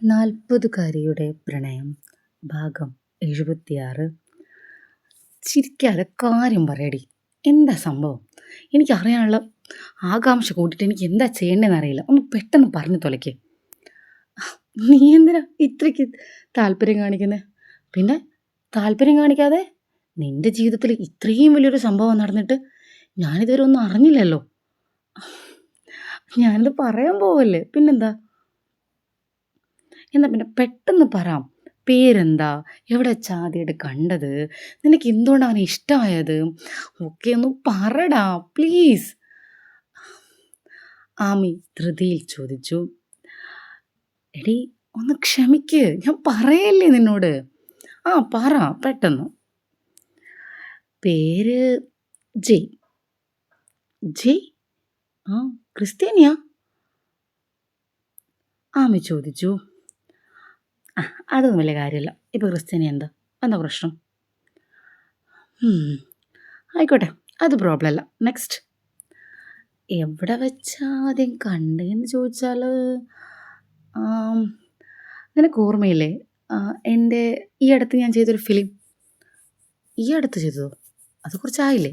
നാൽപ്പതുകാരിയുടെ പ്രണയം ഭാഗം 76. ചിരിക്കാതെ കാര്യം പറയടി, എന്താ സംഭവം? എനിക്കറിയാനുള്ള ആകാംക്ഷ കൂട്ടിയിട്ട് എനിക്ക് എന്താ ചെയ്യേണ്ടതെന്ന് അറിയില്ല. ഒന്ന് പെട്ടെന്ന് പറഞ്ഞു തുലയ്ക്ക്. നീ എന്തിനാ ഇത്രയ്ക്ക് താല്പര്യം കാണിക്കുന്നത്? പിന്നെ താല്പര്യം കാണിക്കാതെ നിന്റെ ജീവിതത്തിൽ ഇത്രയും വലിയൊരു സംഭവം നടന്നിട്ട് ഞാനിതുവരെ ഒന്നും അറിഞ്ഞില്ലല്ലോ. ഞാനിത് പറയാൻ പോവല്ലേ, പിന്നെന്താ? എന്നാ പിന്നെ പെട്ടെന്ന് പറ. പേരെന്താ? എവിടെ വെച്ചാ ആദ്യമായിട്ട് കണ്ടത്? നിനക്ക് എന്തുകൊണ്ടാണ് അവനെ ഇഷ്ടമായത്? ഒക്കെ ഒന്ന് പറടാ പ്ലീസ്. ആമി ധൃതിയിൽ ചോദിച്ചു. എടി ഒന്ന് ക്ഷമിക്ക്, ഞാൻ പറയല്ലേ നിന്നോട്. പറ പെട്ടെന്ന്. പേര് ജയ്. ജയ്? ക്രിസ്ത്യാനിയാ? ആമി ചോദിച്ചു. അതൊന്നും വലിയ കാര്യമല്ല. ഇപ്പോൾ ക്രിസ്ത്യാനി എന്താ പ്രശ്നം? ആയിക്കോട്ടെ, അത് പ്രോബ്ലം അല്ല. നെക്സ്റ്റ്. എവിടെ വെച്ചാ ആദ്യം കണ്ടതെന്ന് ചോദിച്ചാൽ, നിനക്ക് ഓർമ്മയില്ലേ എൻ്റെ ഈ അടുത്ത് ഞാൻ ചെയ്തൊരു ഫിലിം? ഈ അടുത്ത് ചെയ്തതോ? അത് കുറച്ചായില്ലേ?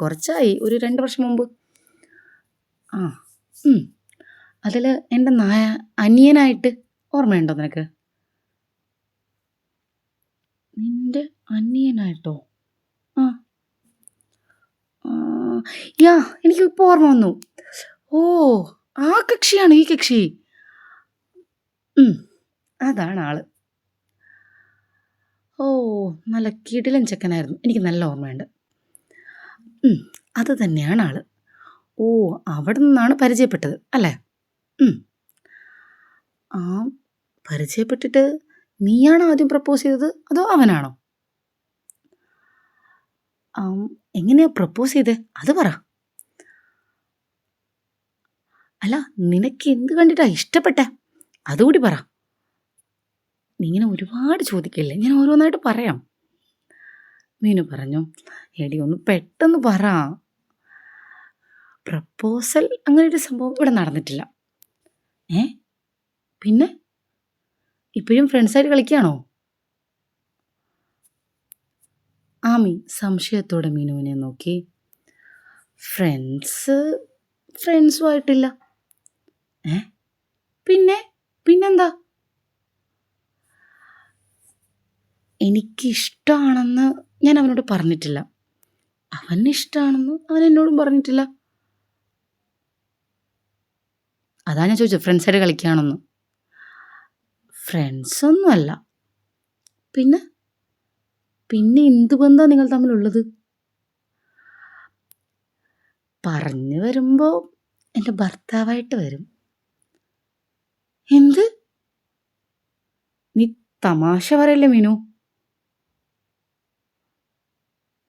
കുറച്ചായി, ഒരു 2 വർഷം മുമ്പ്. അതിൽ എൻ്റെ അനിയനായിട്ട് ഓർമ്മയുണ്ടോ നിനക്ക്? നിൻ്റെ അനിയനായിട്ടോ? എനിക്കിപ്പോൾ ഓർമ്മ വന്നു. ആ കക്ഷിയാണ് ഈ കക്ഷി. അതാണ് ആള്. നല്ല കിടിലൻ ചെക്കനായിരുന്നു, എനിക്ക് നല്ല ഓർമ്മയുണ്ട്. അത് തന്നെയാണ് ആള്. അവിടെ നിന്നാണ് പരിചയപ്പെട്ടത് അല്ലേ? പരിചയപ്പെട്ടിട്ട് നീയാണോ ആദ്യം പ്രപ്പോസ് ചെയ്തത്, അതോ അവനാണോ? എങ്ങനെയാ പ്രപ്പോസ് ചെയ്തേ, അത് പറ. അല്ല, നിനക്ക് എന്ത് കണ്ടിട്ടാ ഇഷ്ടപ്പെട്ടെ, അതുകൂടി പറ. നീ ഇങ്ങനെ ഒരുപാട് ചോദിക്കില്ലേ, ഞാൻ ഓരോന്നായിട്ട് പറയാം. മീനു പറഞ്ഞു. എടി ഒന്ന് പെട്ടെന്ന് പറ. പ്രപ്പോസൽ അങ്ങനെ ഒരു സംഭവം ഇവിടെ നടന്നിട്ടില്ല. പിന്നെ ഇപ്പോഴും ഫ്രണ്ട്സായിട്ട് കളിക്കുകയാണോ? ആമി സംശയത്തോടെ മീനുവിനെ നോക്കി. ഫ്രണ്ട്സുമായിട്ടില്ല. പിന്നെന്താ? എനിക്കിഷ്ടമാണെന്ന് ഞാൻ അവനോട് പറഞ്ഞിട്ടില്ല. അവനിഷ്ടമാണെന്ന് അവൻ എന്നോടും പറഞ്ഞിട്ടില്ല. അതാ ഞാൻ ചോദിച്ചത്, ഫ്രണ്ട്സായിട്ട് കളിക്കുകയാണെന്ന്. ഫ്രണ്ട്സൊന്നുമല്ല. പിന്നെ എന്ത് ബന്ധമാണ് നിങ്ങൾ തമ്മിലുള്ളത്? പറഞ്ഞു വരുമ്പോൾ എൻ്റെ ഭർത്താവായിട്ട് വരും. എന്ത്? നീ തമാശ പറയല്ലേ മീനു?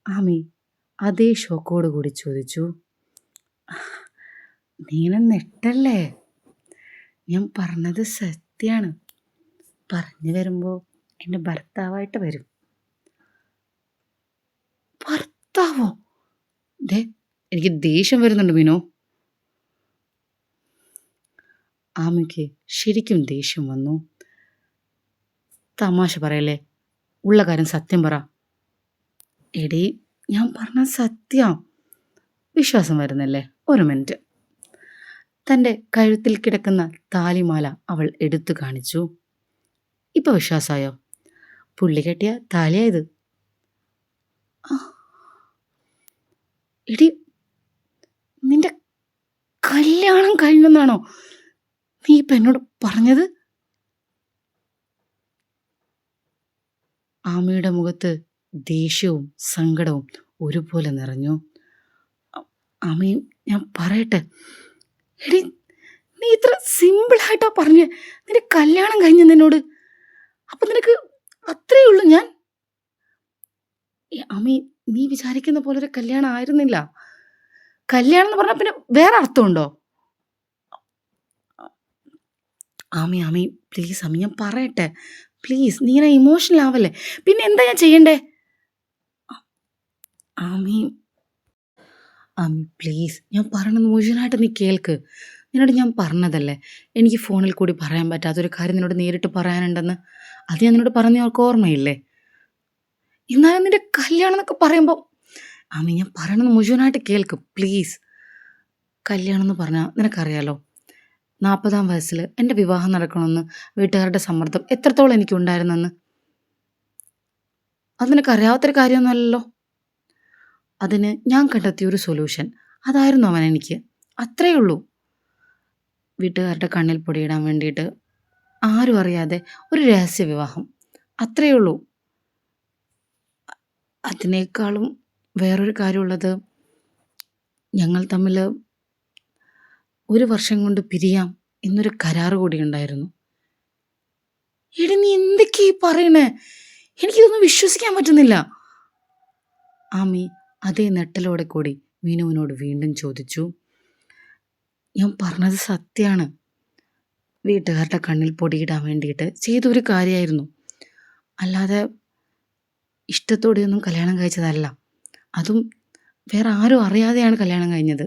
ആമി അതേ ഷോക്കോട് കൂടി ചോദിച്ചു. നീനെ നെട്ടല്ലേ, ഞാൻ പറഞ്ഞത് സത്യമാണ്. പറഞ്ഞു വരുമ്പോൾ എൻ്റെ ഭർത്താവായിട്ട് വരും. ഭർത്താവോ? എനിക്ക് ദേഷ്യം വരുന്നുണ്ട് മീനു. ആമിക്ക് ശരിക്കും ദേഷ്യം വന്നു. തമാശ പറയല്ലേ, ഉള്ള കാര്യം സത്യം പറ. എടീ, ഞാൻ പറഞ്ഞ സത്യം. വിശ്വാസം വരുന്നല്ലേ? ഒരു മിനിറ്റ്. തൻ്റെ കഴുത്തിൽ കിടക്കുന്ന താലിമാല അവൾ എടുത്തു കാണിച്ചു. ഇപ്പൊ വിശ്വാസമായോ? പുള്ളി കെട്ടിയ താലിയായത്. എടി, നിന്റെ കല്യാണം കഴിഞ്ഞെന്നാണോ നീ ഇപ്പം എന്നോട് പറഞ്ഞത്? ആമയുടെ മുഖത്ത് ദേഷ്യവും സങ്കടവും ഒരുപോലെ നിറഞ്ഞു. ആമി, ഞാൻ പറയട്ടെ. എടി, നീ ഇത്ര സിമ്പിളായിട്ടാ പറഞ്ഞേ നിന്റെ കല്യാണം കഴിഞ്ഞെന്ന് എന്നോട്. അപ്പം നിനക്ക് അത്രയേ ഉള്ളൂ ഞാൻ? ആമി, നീ വിചാരിക്കുന്ന പോലെ ഒരു കല്യാണം ആയിരുന്നില്ല. കല്യാണം എന്ന് പറഞ്ഞാൽ പിന്നെ വേറെ അർത്ഥമുണ്ടോ? ആമി പ്ലീസ്, ആമി ഞാൻ പറയട്ടെ പ്ലീസ്, നീ ഇങ്ങനെ ഇമോഷണൽ ആവല്ലേ. പിന്നെ എന്താ ഞാൻ ചെയ്യണ്ടേ? ആമി പ്ലീസ്, ഞാൻ പറയണത് മുഴുവനായിട്ട് നീ കേൾക്ക്. നിന്നോട് ഞാൻ പറഞ്ഞതല്ലേ എനിക്ക് ഫോണിൽ കൂടി പറയാൻ പറ്റാത്തൊരു കാര്യം നിന്നോട് നേരിട്ട് പറയാനുണ്ടെന്ന്. അത് ഞാൻ നിന്നോട് പറഞ്ഞ നിനക്ക് ഓർമ്മയില്ലേ? എന്നാലും നിന്റെ കല്യാണം എന്നൊക്കെ പറയുമ്പോൾ ആമി ഞാൻ പറയണത് മുഴുവനായിട്ട് കേൾക്ക് പ്ലീസ്. കല്യാണം എന്ന് പറഞ്ഞാൽ നിനക്കറിയാലോ 40-ാം വയസ്സിൽ എൻ്റെ വിവാഹം നടക്കണമെന്ന് വീട്ടുകാരുടെ സമ്മർദ്ദം എത്രത്തോളം എനിക്കുണ്ടായിരുന്നെന്ന്. അത് നിനക്കറിയാത്തൊരു കാര്യമൊന്നുമല്ലല്ലോ. അതിന് ഞാൻ കണ്ടെത്തിയ ഒരു സൊല്യൂഷൻ അതായിരുന്നു അവൻ എനിക്ക്. അത്രയേ ഉള്ളൂ. വീട്ടുകാരുടെ കണ്ണിൽ പൊടിയിടാൻ വേണ്ടിയിട്ട് ആരും അറിയാതെ ഒരു രഹസ്യ വിവാഹം, അത്രയേ ഉള്ളൂ. അതിനേക്കാളും വേറൊരു കാര്യമുള്ളത്, ഞങ്ങൾ തമ്മിൽ 1 വർഷം കൊണ്ട് പിരിയാം എന്നൊരു കരാറ് കൂടി ഉണ്ടായിരുന്നു. എടി നീ എന്തൊക്കെയാ ഈ പറയണേ? എനിക്കിതൊന്നും വിശ്വസിക്കാൻ പറ്റുന്നില്ല. ആമി അതേ നെട്ടലോടെ കൂടി മീനുവിനോട് വീണ്ടും ചോദിച്ചു. ഞാൻ പറഞ്ഞത് സത്യമാണ്. വീട്ടുകാരുടെ കണ്ണിൽ പൊടിയിടാൻ വേണ്ടിയിട്ട് ചെയ്തൊരു കാര്യമായിരുന്നു. അല്ലാതെ ഇഷ്ടത്തോടെയൊന്നും കല്യാണം കഴിച്ചതല്ല. അതും വേറെ ആരും അറിയാതെയാണ് കല്യാണം കഴിഞ്ഞത്.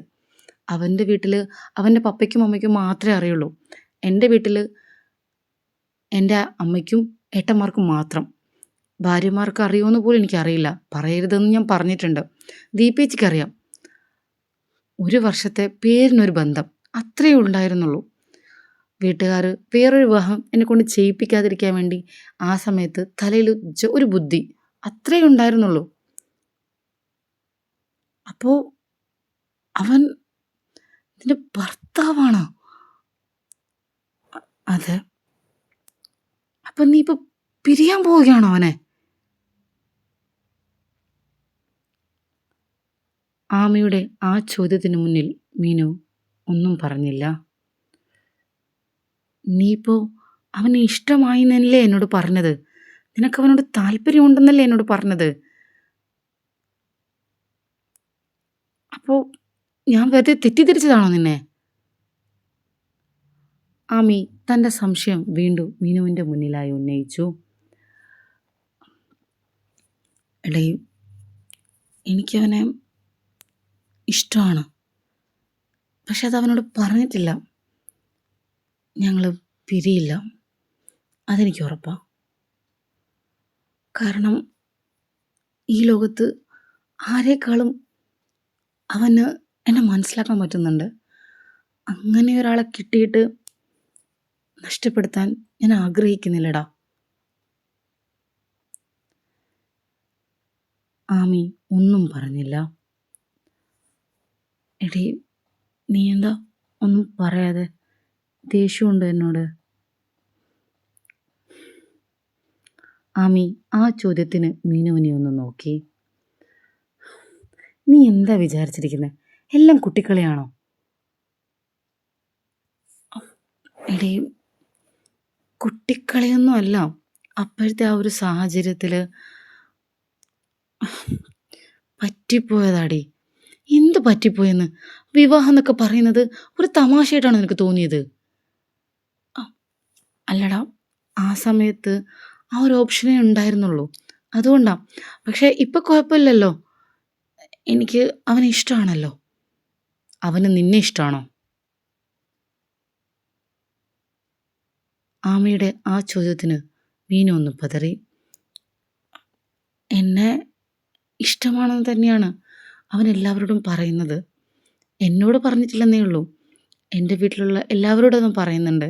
അവൻ്റെ വീട്ടിൽ അവൻ്റെ പപ്പയ്ക്കും അമ്മയ്ക്കും മാത്രമേ അറിയുള്ളൂ. എൻ്റെ വീട്ടിൽ എൻ്റെ അമ്മയ്ക്കും ഏട്ടന്മാർക്കും മാത്രം. ഭാര്യമാർക്ക് അറിയുമെന്ന് പോലും എനിക്കറിയില്ല. പറയരുതെന്ന് ഞാൻ പറഞ്ഞിട്ടുണ്ട്. ദീപേച്ചിക്കറിയാം. 1 വർഷത്തെ പേരിനൊരു ബന്ധം അത്രയേ ഉണ്ടായിരുന്നുള്ളൂ. വീട്ടുകാർ വേറൊരു വിവാഹം എന്നെക്കൊണ്ട് ചെയ്യിപ്പിക്കാതിരിക്കാൻ വേണ്ടി ആ സമയത്ത് തലയിൽ ഒരു ബുദ്ധി അത്രയേ ഉണ്ടായിരുന്നുള്ളൂ. അപ്പോൾ അവൻ നിന്റെ ഭർത്താവാണോ? അതെ. അപ്പം നീ ഇപ്പം പിരിയാൻ പോവുകയാണോ അവനെ? ആമയുടെ ആ ചോദ്യത്തിന് മുന്നിൽ മീനു ഒന്നും പറഞ്ഞില്ല. നീ ഇപ്പോൾ അവനെ ഇഷ്ടമായി എന്നല്ലേ എന്നോട് പറഞ്ഞത്? നിനക്കവനോട് താല്പര്യമുണ്ടെന്നല്ലേ എന്നോട് പറഞ്ഞത്? അപ്പോൾ ഞാൻ വെറുതെ തെറ്റിദ്ധരിച്ചതാണോ നിന്നെ? ആമി തൻ്റെ സംശയം വീണ്ടും മീനുവിൻ്റെ മുന്നിലായി ഉന്നയിച്ചു. എടീ, എനിക്കവനെ ഇഷ്ടമാണ്. പക്ഷെ അതവനോട് പറഞ്ഞിട്ടില്ല. ഞങ്ങൾ പിരിയില്ല, അതെനിക്ക് ഉറപ്പാണ്. കാരണം ഈ ലോകത്ത് ആരേക്കാളും അവന് എന്നെ മനസ്സിലാക്കാൻ പറ്റുന്നുണ്ട്. അങ്ങനെ ഒരാളെ കിട്ടിയിട്ട് നഷ്ടപ്പെടുത്താൻ ഞാൻ ആഗ്രഹിക്കുന്നില്ലടാ. ആമി ഒന്നും പറഞ്ഞില്ല. എടീ, നീ എന്താ ഒന്നും പറയാതെ? ദേഷ്യമുണ്ടോ എന്നോട്? ആമി ആ ചോദ്യത്തിന് മീനുവിനെ ഒന്ന് നോക്കി. നീ എന്താ വിചാരിച്ചിരിക്കുന്നത്? എല്ലാം കുട്ടിക്കളിയാണോ? എടീ, കുട്ടിക്കളിയൊന്നും അല്ല. അപ്പോഴത്തെ ആ ഒരു സാഹചര്യത്തിൽ പറ്റിപ്പോയതാടി. എന്ത് പറ്റിപ്പോയെന്ന്? വിവാഹം എന്നൊക്കെ പറയുന്നത് ഒരു തമാശയായിട്ടാണ് നിനക്ക് തോന്നിയത്? അല്ലടാ, ആ സമയത്ത് ആ ഒരു ഓപ്ഷനേ ഉണ്ടായിരുന്നുള്ളൂ. അതുകൊണ്ടാ. പക്ഷേ ഇപ്പം കുഴപ്പമില്ലല്ലോ. എനിക്ക് അവനെ ഇഷ്ടമാണല്ലോ. അവന് നിന്നെ ഇഷ്ടമാണോ? ആമയുടെ ആ ചോദ്യത്തിന് മീനു ഒന്ന് പതറി. എന്നെ ഇഷ്ടമാണെന്ന് തന്നെയാണ് അവൻ എല്ലാവരോടും പറയുന്നത്. എന്നോട് പറഞ്ഞിട്ടില്ലെന്നേ ഉള്ളൂ. എൻ്റെ വീട്ടിലുള്ള എല്ലാവരോടും അവൻ പറയുന്നുണ്ട്.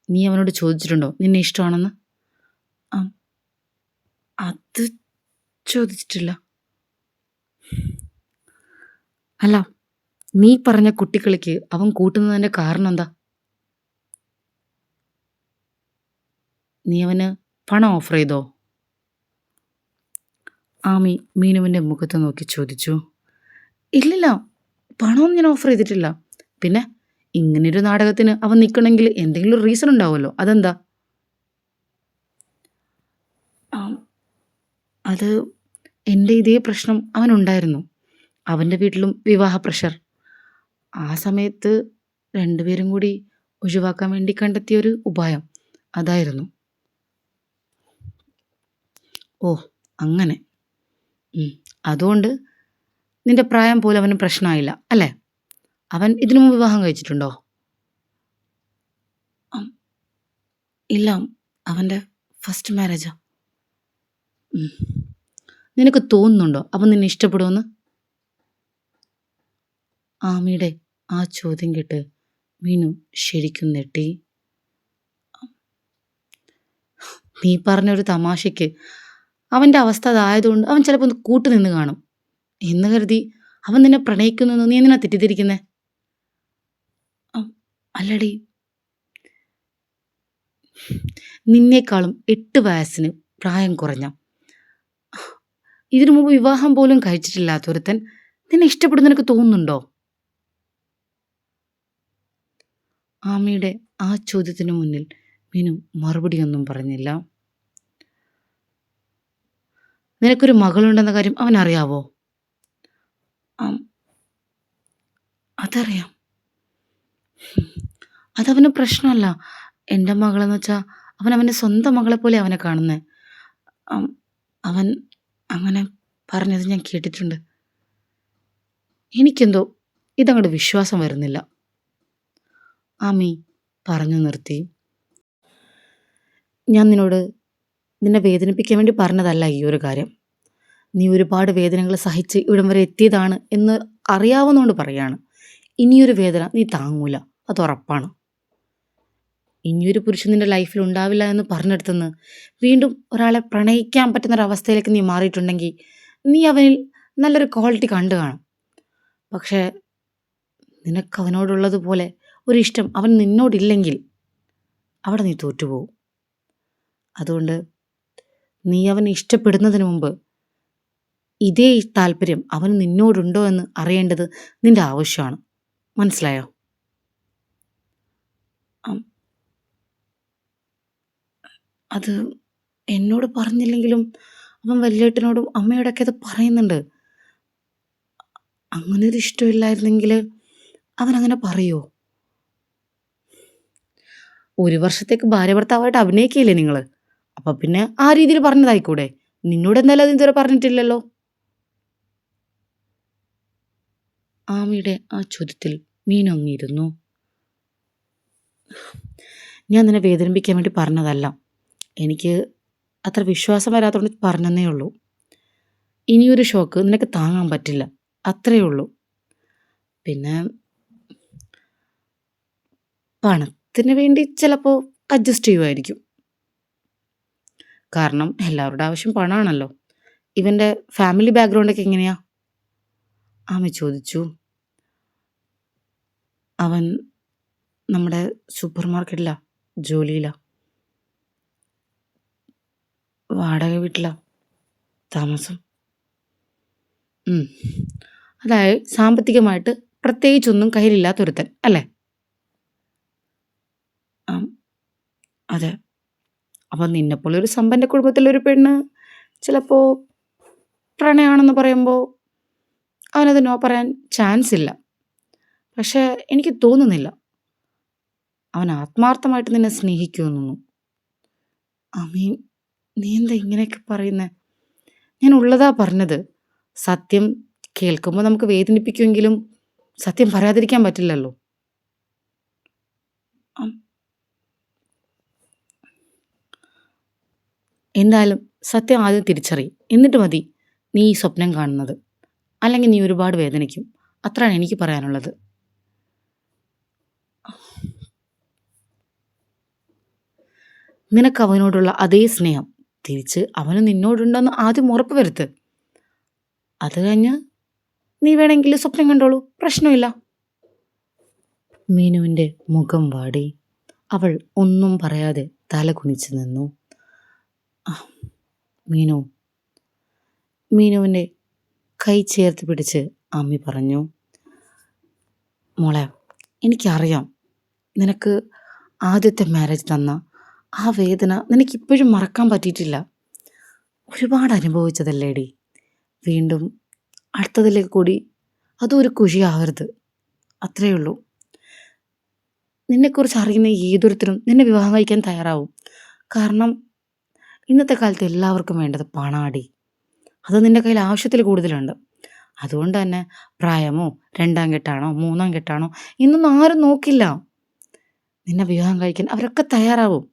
നീ അവനോട് ചോദിച്ചിട്ടുണ്ടോ നിന്നെ ഇഷ്ടമാണെന്ന്? അത് ചോദിച്ചിട്ടില്ല. അല്ല, നീ പറഞ്ഞ കുട്ടികളിക്ക് അവൻ കൂട്ടുന്നതിൻ്റെ കാരണം എന്താ? നീ അവന് പണം ഓഫർ ചെയ്തോ? ആമി മീനുവിൻ്റെ മുഖത്ത് നോക്കി ചോദിച്ചു. ഇല്ലില്ല, പണമൊന്നും ഞാൻ ഓഫർ ചെയ്തിട്ടില്ല. പിന്നെ ഇങ്ങനൊരു നാടകത്തിന് അവൻ നിൽക്കണമെങ്കിൽ എന്തെങ്കിലും ഒരു റീസൺ ഉണ്ടാവുമല്ലോ. അതെന്താ? അത് എൻ്റെ ഇതേ പ്രശ്നം അവനുണ്ടായിരുന്നു. അവൻ്റെ വീട്ടിലും വിവാഹ പ്രഷർ. ആ സമയത്ത് രണ്ടുപേരും കൂടി ഒഴിവാക്കാൻ വേണ്ടി കണ്ടെത്തിയൊരു ഉപായം അതായിരുന്നു. ഓ, അങ്ങനെ. അതുകൊണ്ട് നിന്റെ പ്രായം പോലും അവന് പ്രശ്നമായില്ല അല്ലേ? അവൻ ഇതിനു മുമ്പ് വിവാഹം കഴിച്ചിട്ടുണ്ടോ? അം, ഇല്ല. അവൻ്റെ ഫസ്റ്റ് മാരേജാ. ഉം. നിനക്ക് തോന്നുന്നുണ്ടോ അവൻ നിന്നെ ഇഷ്ടപ്പെടുമെന്ന്? ആമിയുടെ ആ ചോദ്യം കേട്ട് മീനു ശരിക്കും നെട്ടി. നീ പറഞ്ഞൊരു തമാശയ്ക്ക് അവൻ്റെ അവസ്ഥ അതായതുകൊണ്ട് അവൻ ചിലപ്പോൾ ഒന്ന് കൂട്ടുനിന്ന് കാണും എന്ന് കരുതി അവൻ നിന്നെ പ്രണയിക്കുന്നു നീ എന്തിനാ തെറ്റിദ്ധരിക്കുന്നേ? അല്ലടി, നിന്നേക്കാളും 8 വയസ്സിന് പ്രായം കുറഞ്ഞ, ഇതിനു മുമ്പ് വിവാഹം പോലും കഴിച്ചിട്ടില്ലാത്ത ഒരുത്തൻ നിന്നെ ഇഷ്ടപ്പെടുന്ന നിനക്ക് തോന്നുന്നുണ്ടോ? ആമിയുടെ ആ ചോദ്യത്തിന് മുന്നിൽ മീനു മറുപടിയൊന്നും പറഞ്ഞില്ല. നിനക്കൊരു മകളുണ്ടെന്ന കാര്യം അവൻ അറിയാവോ? അതറിയാം. അതവന് പ്രശ്നമല്ല. എൻ്റെ മകളെന്ന് വെച്ചാൽ അവൻ അവൻ്റെ സ്വന്തം മകളെ പോലെ അവനെ കാണുന്നത്. അവൻ അങ്ങനെ പറഞ്ഞത് ഞാൻ കേട്ടിട്ടുണ്ട്. എനിക്കെന്തോ ഇതങ്ങോട്ട് വിശ്വാസം വരുന്നില്ല. ആമി പറഞ്ഞു നിർത്തി. ഞാൻ നിന്നെ വേദനിപ്പിക്കാൻ വേണ്ടി പറഞ്ഞതല്ല ഈ ഒരു കാര്യം. നീ ഒരുപാട് വേദനകൾ സഹിച്ച് ഇവിടം വരെ എത്തിയതാണ് എന്ന് അറിയാവുന്നതുകൊണ്ട് പറയാണ്. ഇനിയൊരു വേദന നീ താങ്ങൂല, അതുറപ്പാണ്. ഇനിയൊരു പുരുഷൻ നിൻ്റെ ലൈഫിൽ ഉണ്ടാവില്ല എന്ന് പറഞ്ഞെടുത്തുനിന്ന് വീണ്ടും ഒരാളെ പ്രണയിക്കാൻ പറ്റുന്നൊരവസ്ഥയിലേക്ക് നീ മാറിയിട്ടുണ്ടെങ്കിൽ നീ അവനിൽ നല്ലൊരു ക്വാളിറ്റി കണ്ടു കാണും. പക്ഷേ നിനക്ക് അവനോടുള്ളതുപോലെ ഒരിഷ്ടം അവൻ നിന്നോടില്ലെങ്കിൽ അവിടെ നീ തോറ്റുപോകും. അതുകൊണ്ട് നീ അവനെ ഇഷ്ടപ്പെടുന്നതിന് മുമ്പ് ഇതേ താല്പര്യം അവന് നിന്നോടുണ്ടോ എന്ന് അറിയേണ്ടത് നിൻ്റെ ആവശ്യമാണ്. മനസ്സിലായോ? അത് എന്നോട് പറഞ്ഞില്ലെങ്കിലും അവൻ വല്യേട്ടനോടും അമ്മയോടൊക്കെ അത് പറയുന്നുണ്ട്. അങ്ങനെ ഒരു ഇഷ്ടമില്ലായിരുന്നെങ്കിൽ അവൻ അങ്ങനെ പറയുമോ? 1 വർഷത്തേക്ക് ഭാര്യ ഭർത്താവായിട്ട് അഭിനയിക്കില്ലേ നിങ്ങൾ? അപ്പം പിന്നെ ആ രീതിയിൽ പറഞ്ഞതായിക്കൂടെ? നിന്നോട് എന്തായാലും അത് ഇതുവരെ പറഞ്ഞിട്ടില്ലല്ലോ. ആമിയുടെ ആ ചോദ്യത്തിൽ മീനൊങ്ങിയിരുന്നു. ഞാൻ നിന്നെ വേദനിപ്പിക്കാൻ വേണ്ടി പറഞ്ഞതല്ല. എനിക്ക് അത്ര വിശ്വാസം വരാത്തതുകൊണ്ട് പറഞ്ഞതേ ഉള്ളൂ. ഇനിയൊരു ഷോക്ക് നിനക്ക് താങ്ങാൻ പറ്റില്ല, അത്രയേ ഉള്ളൂ. പിന്നെ പണത്തിന് വേണ്ടി ചിലപ്പോൾ അഡ്ജസ്റ്റ് ചെയ്യുമായിരിക്കും. കാരണം എല്ലാവരുടെ ആവശ്യം പണമാണല്ലോ. ഇവൻ്റെ ഫാമിലി ബാക്ക്ഗ്രൗണ്ടൊക്കെ എങ്ങനെയാ? ആമി ചോദിച്ചു. അവൻ നമ്മുടെ സൂപ്പർ മാർക്കറ്റിലാ ജോലിയിലാ. വാടക വീട്ടിലാ താമസം. അതായത് സാമ്പത്തികമായിട്ട് പ്രത്യേകിച്ചൊന്നും കയ്യിലില്ലാത്തൊരുത്തൻ അല്ലേ? അതെ. അപ്പം നിന്നെപ്പോലെ ഒരു സമ്പന്ന കുടുംബത്തിലൊരു പെണ്ണ് ചിലപ്പോൾ പ്രണയമാണെന്ന് പറയുമ്പോൾ അവനത് നോ പറയാൻ ചാൻസ് ഇല്ല. പക്ഷേ എനിക്ക് തോന്നുന്നില്ല അവൻ ആത്മാർത്ഥമായിട്ട് നിന്നെ സ്നേഹിക്കുമെന്നൊന്നും. അമീൻ, നീ എന്താ ഇങ്ങനെയൊക്കെ പറയുന്നത്? ഞാൻ ഉള്ളതാ പറഞ്ഞത്. സത്യം കേൾക്കുമ്പോൾ നമുക്ക് വേദനിപ്പിക്കുമെങ്കിലും സത്യം പറയാതിരിക്കാൻ പറ്റില്ലല്ലോ. എന്തായാലും സത്യം ആദ്യം തിരിച്ചറിയും, എന്നിട്ട് മതി നീ ഈ സ്വപ്നം കാണുന്നത്. അല്ലെങ്കിൽ നീ ഒരുപാട് വേദനിക്കും. അത്രയാണ് എനിക്ക് പറയാനുള്ളത്. നിനക്ക് അവനോടുള്ള അതേ സ്നേഹം തിരിച്ച് അവന് നിന്നോടുണ്ടെന്ന് ആദ്യം ഉറപ്പ് വരുത്ത്. അത് കഴിഞ്ഞ് നീ വേണമെങ്കിൽ സ്വപ്നം കണ്ടോളൂ, പ്രശ്നമില്ല. മീനുവിൻ്റെ മുഖം വാടി. അവൾ ഒന്നും പറയാതെ തല കുനിച്ച് നിന്നു. മീനുവിൻ്റെ കൈ ചേർത്ത് പിടിച്ച് അമ്മി പറഞ്ഞു. മോളെ, എനിക്കറിയാം നിനക്ക് ആദ്യത്തെ മാരേജ് തന്ന ആ വേദന നിനക്കിപ്പോഴും മറക്കാൻ പറ്റിയിട്ടില്ല. ഒരുപാട് അനുഭവിച്ചതല്ലേടി. വീണ്ടും അടുത്തതിലേക്ക് കൂടി അതും ഒരു കുഴിയാവരുത്, അത്രയേ ഉള്ളൂ. നിന്നെക്കുറിച്ച് അറിയുന്ന ഏതൊരുത്തരും നിന്നെ വിവാഹം കഴിക്കാൻ തയ്യാറാവും. കാരണം ഇന്നത്തെ കാലത്ത് എല്ലാവർക്കും വേണ്ടത് പണാടി. അത് നിൻ്റെ കയ്യിൽ ആവശ്യത്തിൽ കൂടുതലുണ്ട്. അതുകൊണ്ട് തന്നെ പ്രായമോ, രണ്ടാം കെട്ടാണോ, മൂന്നാം കെട്ടാണോ ഇന്നൊന്നും ആരും നോക്കില്ല. നിന്നെ വിവാഹം കഴിക്കാൻ അവരൊക്കെ തയ്യാറാവും.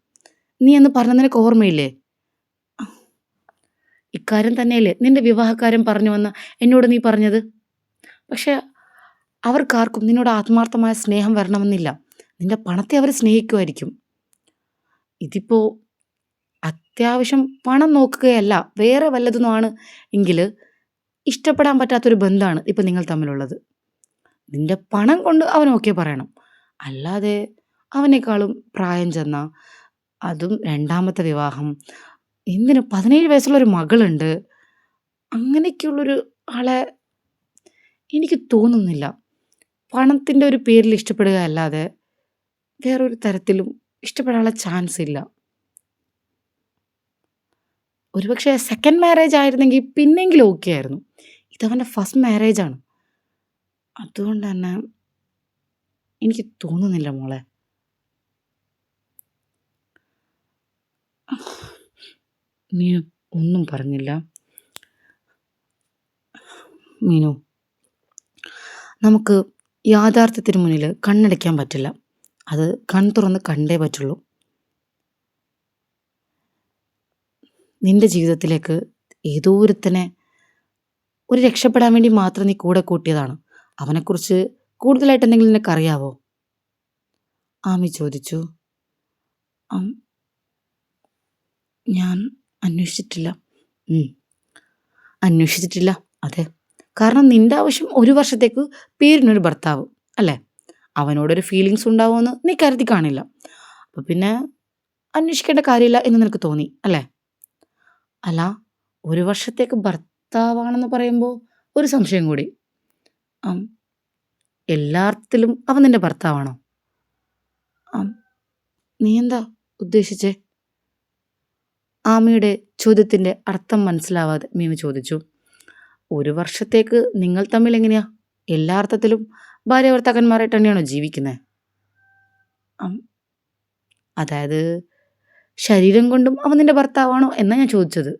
നീ എന്ന് പറഞ്ഞ നിനക്ക് ഓർമ്മയില്ലേ? ഇക്കാര്യം തന്നെയല്ലേ നിന്റെ വിവാഹക്കാരൻ പറഞ്ഞു വന്ന് എന്നോട് നീ പറഞ്ഞത്? പക്ഷെ അവർക്കാർക്കും നിന്നോട് ആത്മാർത്ഥമായ സ്നേഹം വരണമെന്നില്ല. നിന്റെ പണത്തെ അവർ സ്നേഹിക്കുമായിരിക്കും. ഇതിപ്പോ അത്യാവശ്യം പണം നോക്കുകയല്ല വേറെ വല്ലതുമാണ് എങ്കിൽ ഇഷ്ടപ്പെടാൻ പറ്റാത്തൊരു ബന്ധമാണ് ഇപ്പം നിങ്ങൾ തമ്മിലുള്ളത്. നിന്റെ പണം കൊണ്ട് അവൻ ഓക്കെ പറയണം. അല്ലാതെ അവനേക്കാളും പ്രായം ചെന്ന, അതും രണ്ടാമത്തെ വിവാഹം, എന്തിന് 17 വയസ്സുള്ളൊരു മകളുണ്ട്. അങ്ങനെയൊക്കെയുള്ളൊരു ആളെ എനിക്ക് തോന്നുന്നില്ല. പണത്തിൻ്റെ ഒരു പേരിൽ ഇഷ്ടപ്പെടുക അല്ലാതെ വേറൊരു തരത്തിലും ഇഷ്ടപ്പെടാനുള്ള ചാൻസ് ഇല്ല. ഒരുപക്ഷെ സെക്കൻഡ് മാരേജ് ആയിരുന്നെങ്കിൽ പിന്നെങ്കിലും ഓക്കെ ആയിരുന്നു. ഇതവൻ്റെ ഫസ്റ്റ് മാരേജാണ്. അതുകൊണ്ട് തന്നെ എനിക്ക് തോന്നുന്നില്ല മോളെ. മീനു ഒന്നും പറഞ്ഞില്ല. മീനു, നമുക്ക് യാഥാർത്ഥ്യത്തിന് മുന്നിൽ കണ്ണടയ്ക്കാൻ പറ്റില്ല. അത് തുറന്ന് കണ്ടേ പറ്റുള്ളൂ. നിന്റെ ജീവിതത്തിലേക്ക് ഏതോ ഒരുത്തനെ ഒരു രക്ഷപ്പെടാൻ വേണ്ടി മാത്രം നീ കൂടെ കൂട്ടിയതാണ്. അവനെക്കുറിച്ച് കൂടുതലായിട്ട് എന്തെങ്കിലും നിനക്കറിയാവോ? ആമി ചോദിച്ചു. ഞാൻ അന്വേഷിച്ചിട്ടില്ല. അന്വേഷിച്ചിട്ടില്ല, അതെ. കാരണം നിന്റെ ആവശ്യം 1 വർഷത്തേക്ക് പേരിനൊരു ഭർത്താവ് അല്ലേ? അവനോടൊരു ഫീലിങ്സ് ഉണ്ടാവുമെന്ന് നീ കരുതി കാണില്ല. അപ്പം പിന്നെ അന്വേഷിക്കേണ്ട കാര്യമില്ല എന്ന് നിനക്ക് തോന്നി അല്ലേ? അല്ല, 1 വർഷത്തേക്ക് ഭർത്താവാണെന്ന് പറയുമ്പോൾ ഒരു സംശയം കൂടി. എല്ലാ അർത്ഥത്തിലും അവൻ നിന്റെ ഭർത്താവാണോ? നീ എന്താ ഉദ്ദേശിച്ചേ? ആമയുടെ ചോദ്യത്തിൻ്റെ അർത്ഥം മനസ്സിലാവാതെ മീനു ചോദിച്ചു. 1 വർഷത്തേക്ക് നിങ്ങൾ തമ്മിൽ എങ്ങനെയാ എല്ലാ അർത്ഥത്തിലും ഭാര്യ ഭർത്താക്കന്മാരായിട്ട് തന്നെയാണോ ജീവിക്കുന്നത്? അതായത് ശരീരം കൊണ്ടും അവൻ നിന്റെ ഭർത്താവാണോ എന്നാ ഞാൻ ചോദിച്ചത്.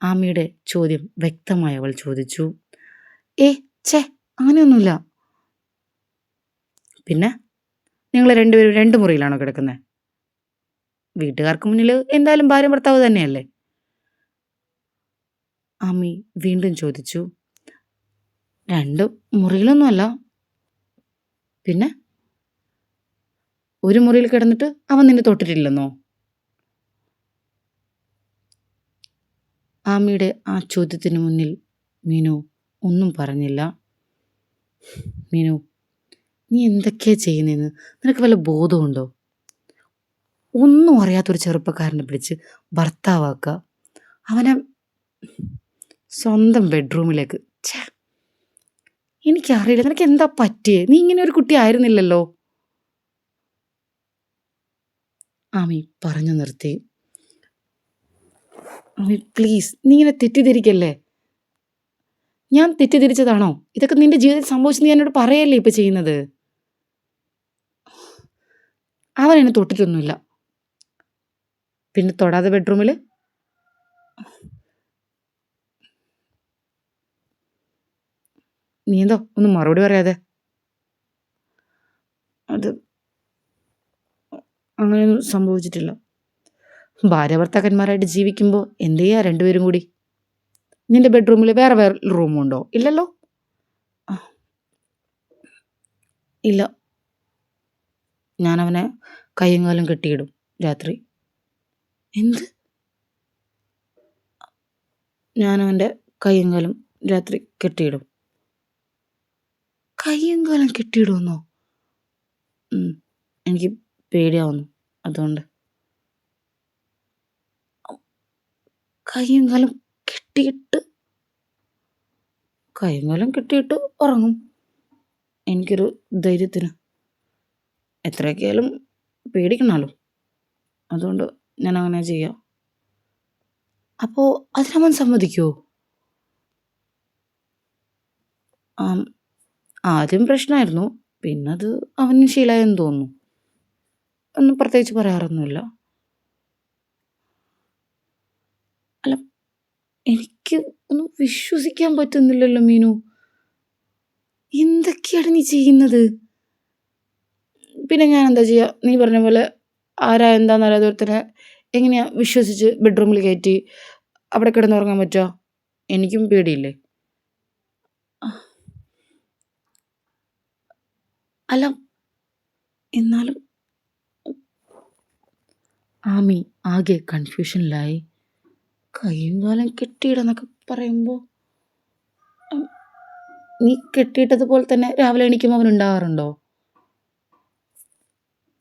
ആമയുടെ ചോദ്യം വ്യക്തമായി അവൾ ചോദിച്ചു. അങ്ങനെയൊന്നുമില്ല. പിന്നെ നിങ്ങൾ രണ്ടുപേരും 2 മുറിയിലാണോ കിടക്കുന്നത്? വീട്ടുകാർക്ക് മുന്നിൽ എന്തായാലും ഭാര്യ ഭർത്താവ് തന്നെയല്ലേ? ആമി വീണ്ടും ചോദിച്ചു. 2 മുറിയിലൊന്നുമല്ല. പിന്നെ ഒരു മുറിയിൽ കിടന്നിട്ട് അവൻ നിന്നെ തൊട്ടിട്ടില്ലെന്നോ? ആമിയുടെ ആ ചോദ്യത്തിന് മുന്നിൽ മീനു ഒന്നും പറഞ്ഞില്ല. മീനു, നീ എന്തൊക്കെയാ ചെയ്യുന്നതെന്ന് നിനക്ക് വല്ല ബോധമുണ്ടോ? ഒന്നും അറിയാത്തൊരു ചെറുപ്പക്കാരനെ പിടിച്ച് ഭർത്താവാക്കുക, അവനെ സ്വന്തം ബെഡ്റൂമിലേക്ക്. എനിക്കറിയില്ല നിനക്ക് എന്താ പറ്റിയേ? നീ ഇങ്ങനെ ഒരു കുട്ടി ആയിരുന്നില്ലല്ലോ. ആമി പറഞ്ഞു നിർത്തി. ആമി പ്ലീസ്, നീ ഇങ്ങനെ തെറ്റിദ്ധരിക്കല്ലേ. ഞാൻ തെറ്റിദ്ധരിച്ചതാണോ? ഇതൊക്കെ നിന്റെ ജീവിതത്തിൽ സംഭവിച്ചു നീ എന്നോട് പറയല്ലേ ഇപ്പം ചെയ്യുന്നത്? അവൻ എന്നെ തൊട്ടിട്ടൊന്നുമില്ല. പിന്നെ തൊടാതെ ബെഡ്റൂമിൽ? നീ എന്താ ഒന്നും മറുപടി പറയാതെ? അത് അങ്ങനെയൊന്നും സംഭവിച്ചിട്ടില്ല. ഭാര്യ ഭർത്താക്കന്മാരായിട്ട് ജീവിക്കുമ്പോൾ എന്ത് ചെയ്യാ രണ്ടുപേരും കൂടി? നിന്റെ ബെഡ്റൂമിൽ വേറെ റൂമുണ്ടോ? ഇല്ലല്ലോ. ഇല്ല. ഞാനവനെ കയ്യും കാലും കെട്ടിയിടും രാത്രി. എന്ത്? ഞാനവൻ്റെ കയ്യും കാലും രാത്രി കെട്ടിയിടും. കയ്യും കാലും കെട്ടിയിടുമെന്നോ? എനിക്ക് പേടിയാവുന്നു അതുകൊണ്ട്. കയ്യും കാലും കെട്ടിയിട്ട് ഉറങ്ങും. എനിക്കൊരു ധൈര്യത്തിന്. എത്രയൊക്കെയായാലും പേടിക്കണമല്ലോ. അതുകൊണ്ട് ഞാൻ അങ്ങനെ ചെയ്യാം. അപ്പോൾ അതിനവൻ സമ്മതിക്കുമോ? ആദ്യം പ്രശ്നമായിരുന്നു, പിന്നെ അത് അവന് ശീലമായെന്ന് തോന്നുന്നു. ഒന്നും പ്രത്യേകിച്ച് പറയാറൊന്നുമില്ല. അല്ല, എനിക്ക് ഒന്നും വിശ്വസിക്കാൻ പറ്റുന്നില്ലല്ലോ മീനു. എന്തൊക്കെയാണ് നീ ചെയ്യുന്നത്? പിന്നെ ഞാൻ എന്താ ചെയ്യുക? നീ പറഞ്ഞ പോലെ ആരാ എന്താന്നറിയാതെ ഒരുത്തനെ എങ്ങനെയാ വിശ്വസിച്ച് ബെഡ്റൂമിൽ കയറ്റി അവിടെ കിടന്നുറങ്ങാൻ പറ്റുക? എനിക്കും പേടിയില്ലേ? അല്ല, എന്നാലും ആമി ആകെ കൺഫ്യൂഷനിലായി. കയ്യും കാലം കെട്ടിയിടാന്നൊക്കെ പറയുമ്പോൾ നീ കെട്ടിയിട്ടതുപോലെ തന്നെ രാവിലെ എണീക്കുമ്പോൾ അവൻ ഉണ്ടാവാറുണ്ടോ?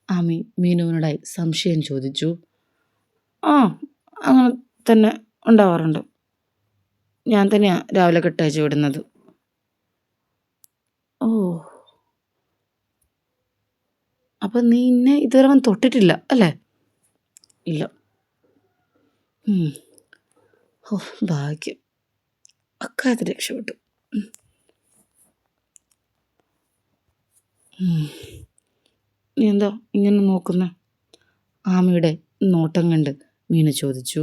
ആമി മീനുവിനോടായി സംശയം ചോദിച്ചു. ആ, അങ്ങനെ തന്നെ ഉണ്ടാവാറുണ്ട്. ഞാൻ തന്നെയാണ് രാവിലെ കെട്ടയച്ച് വിടുന്നത്. ഓ, അപ്പം നീ എന്നെ ഇതുവരെ അവൻ തൊട്ടിട്ടില്ല അല്ലേ? ഇല്ല. ഓ, ഭാഗ്യം. അക്കാര്യത്തിൽ രക്ഷപ്പെട്ടു. നീ എന്താ ഇങ്ങനെ നോക്കുന്നേ? ആമയുടെ നോട്ടം കണ്ട് മീനു ചോദിച്ചു.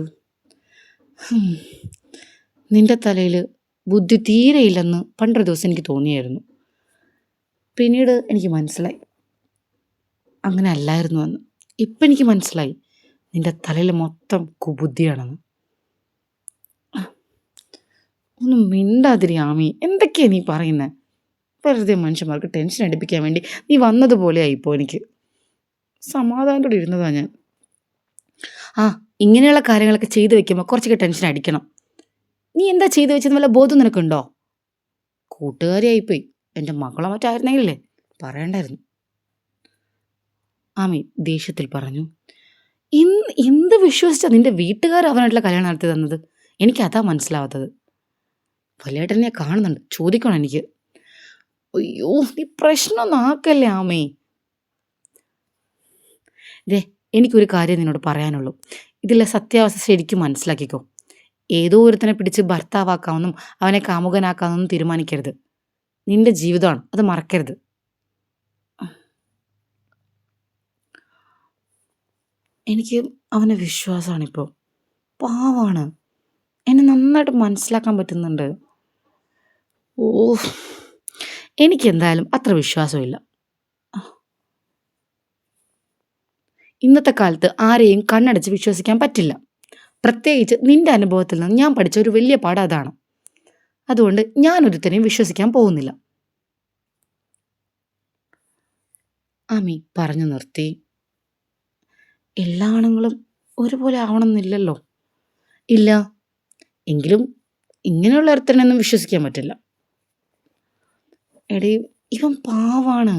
നിന്റെ തലയിൽ ബുദ്ധി തീരെയില്ലെന്ന് പണ്ടൊരു ദിവസം എനിക്ക് തോന്നിയായിരുന്നു. പിന്നീട് എനിക്ക് മനസ്സിലായി അങ്ങനെ അല്ലായിരുന്നു എന്ന്. ഇപ്പം എനിക്ക് മനസ്സിലായി നിന്റെ തലയിൽ മൊത്തം കുബുദ്ധിയാണെന്ന്. ഒന്നും മിണ്ടാതിരി ആമി. എന്തൊക്കെയാണ് നീ പറയുന്നത്? വെറുതെ മനുഷ്യന്മാർക്ക് ടെൻഷൻ അടിപ്പിക്കാൻ വേണ്ടി നീ വന്നതുപോലെ ആയിപ്പോൾ എനിക്ക്. സമാധാനത്തോടെ ഇരുന്നതാ ഞാൻ. ഇങ്ങനെയുള്ള കാര്യങ്ങളൊക്കെ ചെയ്തു വെക്കുമ്പോൾ കുറച്ചൊക്കെ ടെൻഷൻ അടിക്കണം. നീ എന്താ ചെയ്തു വെച്ചെന്ന് വല്ല ബോധം നിനക്കുണ്ടോ? കൂട്ടുകാരിയായിപ്പോയി. എൻ്റെ മകളോ മറ്റായിരുന്നെങ്കിലേ പറയണ്ടായിരുന്നു. ആമി ദേഷ്യത്തിൽ പറഞ്ഞു. എന്ത് വിശ്വസിച്ചാ നിന്റെ വീട്ടുകാർ അവനായിട്ടുള്ള കല്യാണം നടത്തി തന്നത്? എനിക്കതാ മനസ്സിലാവാത്തത്. വലിയേട്ടനെ കാണുന്നുണ്ട്, ചോദിക്കണം എനിക്ക്. അയ്യോ, നീ പ്രശ്നമൊന്നും ആക്കല്ലേ ആമേ. എനിക്കൊരു കാര്യം നിന്നോട് പറയാനുള്ളൂ. ഇതിലെ സത്യാവസ്ഥ ശരിക്കും മനസ്സിലാക്കിക്കോ. ഏതോ ഒരുത്തനെ പിടിച്ച് ഭർത്താവാക്കാമെന്നും അവനെ കാമുകനാക്കാമെന്നും തീരുമാനിക്കരുത്. നിന്റെ ജീവിതമാണ്, അത് മറക്കരുത്. എനിക്ക് അവനെ വിശ്വാസമാണിപ്പോൾ. പാവാണ്. എന്നെ നന്നായിട്ട് മനസ്സിലാക്കാൻ പറ്റുന്നുണ്ട്. ഓ, എനിക്കെന്തായാലും അത്ര വിശ്വാസമില്ല. ഇന്നത്തെ കാലത്ത് ആരെയും കണ്ണടച്ച് വിശ്വസിക്കാൻ പറ്റില്ല. പ്രത്യേകിച്ച് നിന്റെ അനുഭവത്തിൽ നിന്ന് ഞാൻ പഠിച്ച ഒരു വലിയ പാഠം അതാണ്. അതുകൊണ്ട് ഞാനൊരുത്തനെയും വിശ്വസിക്കാൻ പോകുന്നില്ല. ആമി പറഞ്ഞു നിർത്തി. എല്ലാ ആണുങ്ങളും ഒരുപോലെ ആവണമെന്നില്ലല്ലോ. ഇല്ല, എങ്കിലും ഇങ്ങനെയുള്ള ഒരുത്തനെയൊന്നും വിശ്വസിക്കാൻ പറ്റില്ല. എടീ, ഇവൻ പാവാണ്.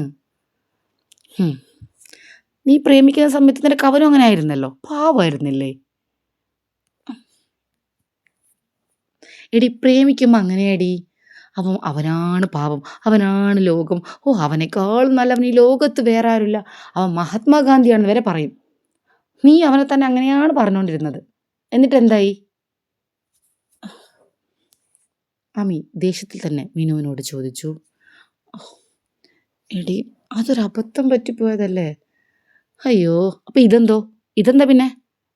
നീ പ്രേമിക്കുന്ന സമയത്ത് നിനക്ക് അവനും അങ്ങനെ ആയിരുന്നല്ലോ, പാവായിരുന്നില്ലേ? എടി, പ്രേമിക്കുമ്പോൾ അങ്ങനെയാടി. അവനാണ് പാവം, അവനാണ് ലോകം. അവനേക്കാളും നല്ലവൻ ഈ ലോകത്ത് വേറെ ആരുമില്ല, അവൻ മഹാത്മാഗാന്ധിയാണെന്ന് വരെ പറയും. നീ അവനെ തന്നെ അങ്ങനെയാണ് പറഞ്ഞുകൊണ്ടിരുന്നത്. എന്നിട്ട് എന്തായി? ആമി ദേഷ്യത്തിൽ തന്നെ മീനുവിനോട് ചോദിച്ചു. എടി, അതൊരബദ്ധം പറ്റിപ്പോയതല്ലേ. അയ്യോ, അപ്പം ഇതെന്താ പിന്നെ?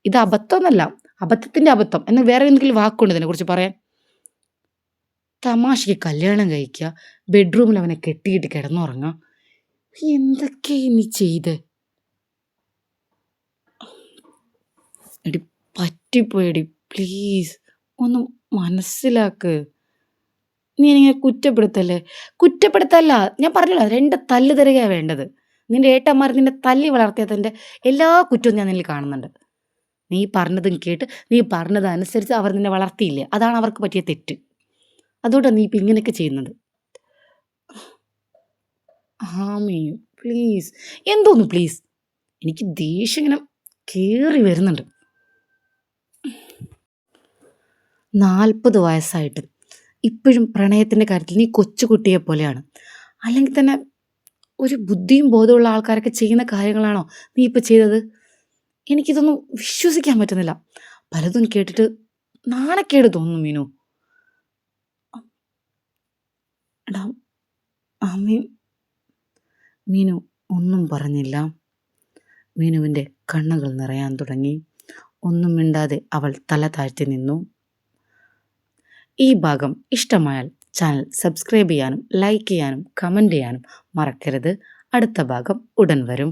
ഇത് അബദ്ധമൊന്നല്ല, അബദ്ധത്തിൻ്റെ അബദ്ധം എന്ന് വേറെ എന്തെങ്കിലും വാക്കുണ്ട് ഇതിനെക്കുറിച്ച് പറയാൻ? തമാശയ്ക്ക് കല്യാണം കഴിക്കുക, ബെഡ്റൂമിൽ അവനെ കെട്ടിയിട്ട് കിടന്നുറങ്ങുക. എന്തൊക്കെയാ നീ ചെയ്തേ? എടി, പറ്റിപ്പോയടി, പ്ലീസ് ഒന്ന് മനസ്സിലാക്ക്. നീ എനിങ്ങനെ കുറ്റപ്പെടുത്തല്ല. ഞാൻ പറഞ്ഞല്ലോ, 2 തല്ല് തരികയാണ് വേണ്ടത്. നിന്റെ ഏട്ടന്മാർ നിന്നെ തല്ലി വളർത്തിയതിൻ്റെ എല്ലാ കുറ്റവും ഞാൻ നിന്നിൽ കാണുന്നുണ്ട്. നീ പറഞ്ഞതും കേട്ട് നീ പറഞ്ഞതനുസരിച്ച് അവർ നിന്നെ വളർത്തിയില്ലേ, അതാണ് അവർക്ക് പറ്റിയ തെറ്റ്. അതുകൊണ്ടാണ് നീ ഇപ്പം ഇങ്ങനെയൊക്കെ ചെയ്യുന്നത്. ആമി പ്ലീസ്. എന്തോന്ന് പ്ലീസ്? എനിക്ക് ദേഷ്യം ഇങ്ങനെ കയറി വരുന്നുണ്ട്. 40 വയസ്സായിട്ട് ഇപ്പോഴും പ്രണയത്തിൻ്റെ കാര്യത്തിൽ നീ കൊച്ചുകുട്ടിയെ പോലെയാണ്. അല്ലെങ്കിൽ തന്നെ ഒരു ബുദ്ധിയും ബോധമുള്ള ആൾക്കാരൊക്കെ ചെയ്യുന്ന കാര്യങ്ങളാണോ നീ ഇപ്പോൾ ചെയ്തത്? എനിക്കിതൊന്നും വിശ്വസിക്കാൻ പറ്റുന്നില്ല. പലതും കേട്ടിട്ട് നാണക്കേട് തോന്നുന്നു മീനു. എടാ ആമി. മീനു ഒന്നും പറഞ്ഞില്ല. മീനുവിൻ്റെ കണ്ണുകൾ നിറയാൻ തുടങ്ങി. ഒന്നും മിണ്ടാതെ അവൾ തല താഴ്ത്തി നിന്നു. ഈ ഭാഗം ഇഷ്ടമായാൽ ചാനൽ സബ്സ്ക്രൈബ് ചെയ്യാനും ലൈക്ക് ചെയ്യാനും കമൻറ്റ് ചെയ്യാനും മറക്കരുത്. അടുത്ത ഭാഗം ഉടൻ വരും.